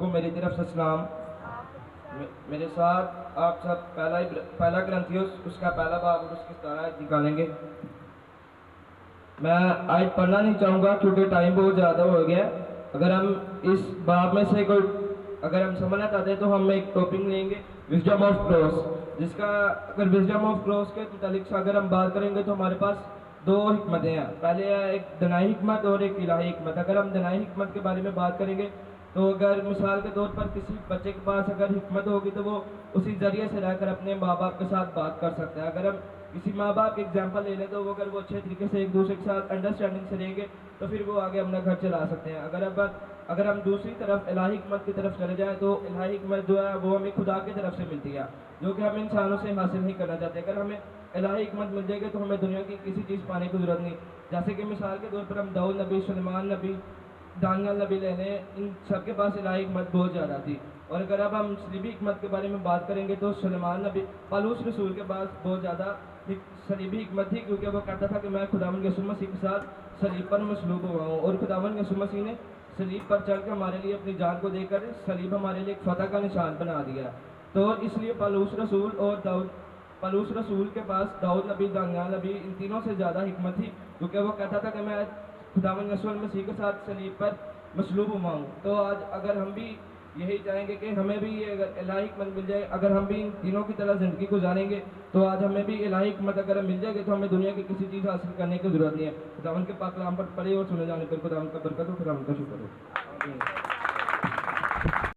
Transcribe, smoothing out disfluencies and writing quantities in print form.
کو میری طرف سے سلام. میرے ساتھ آپ سب پہلا کرنتھیوس اس کا پہلا باب اور اس کی 17 آیت نکالیں گے. میں آج پڑھنا نہیں چاہوں گا کیونکہ ٹائم بہت زیادہ ہو گیا. اگر ہم اس باب میں سے اگر ہم سمجھنا چاہتے ہیں تو ہم ایک ٹاپک لیں گے وزڈم آف کراس، جس کا اگر وزڈم آف کراس کے متعلق سے اگر ہم بات کریں گے تو ہمارے پاس دو حکمتیں ہیں. پہلے ہے ایک دنائی حکمت اور ایک الہی حکمت. اگر ہم دنائی حکمت کے بارے میں بات کریں گے تو اگر مثال کے طور پر کسی بچے کے پاس اگر حکمت ہوگی تو وہ اسی ذریعے سے رہ کر اپنے ماں باپ کے ساتھ بات کر سکتا ہے. اگر ہم کسی ماں باپ کی ایگزامپل لے لیں تو وہ اگر وہ اچھے طریقے سے ایک دوسرے کے ساتھ انڈرسٹینڈنگ سے رہیں گے تو پھر وہ آگے اپنا گھر چلا سکتے ہیں. اگر ہم دوسری طرف الہی حکمت کی طرف چلے جائیں تو الہی حکمت جو ہے وہ ہمیں خدا کی طرف سے ملتی ہے جو کہ ہم انسانوں سے حاصل نہیں کرنا چاہتے. اگر ہمیں الہی حکمت مل جائے گی تو ہمیں دنیا کی کسی چیز پانے کی ضرورت نہیں. جیسے کہ مثال کے طور پر ہم داؤد نبی، سلیمان نبی، دانیال نبی لینے، ان سب کے پاس الہی حکمت بہت زیادہ تھی. اور اگر اب ہم صلیبی حکمت کے بارے میں بات کریں گے تو سلیمان نبی، پالوس رسول کے پاس بہت زیادہ صلیبی حکمت تھی کیونکہ وہ کہتا تھا کہ میں خداوند یسوع مسیح کے ساتھ صلیب پر مصلوب ہوا ہوں. اور خداوند یسوع مسیح نے صلیب پر چڑھ کے ہمارے لیے اپنی جان کو دے کر صلیب ہمارے لیے ایک فتح کا نشان بنا دیا. تو اس لیے پالوس رسول کے پاس داؤد نبی، دانیال نبی، ان تینوں سے زیادہ حکمت تھی کیونکہ وہ کہتا تھا کہ میں خداوند یسوع مسیح کے ساتھ صلیب پر مصلوب ہوا ہوں. تو آج اگر ہم بھی یہی چاہیں گے کہ ہمیں بھی یہ اگر الہی حکمت مل جائے، اگر ہم بھی ان تینوں کی طرح زندگی گزاریں گے تو آج ہمیں بھی الہی حکمت اگر مل جائے گی تو ہمیں دنیا کی کسی چیز حاصل کرنے کی ضرورت نہیں ہے. خداوند کے پاک کلام پر پڑھے اور سنے جانے پر خداوند کا برکت ہو، خداوند کا شکر ہو.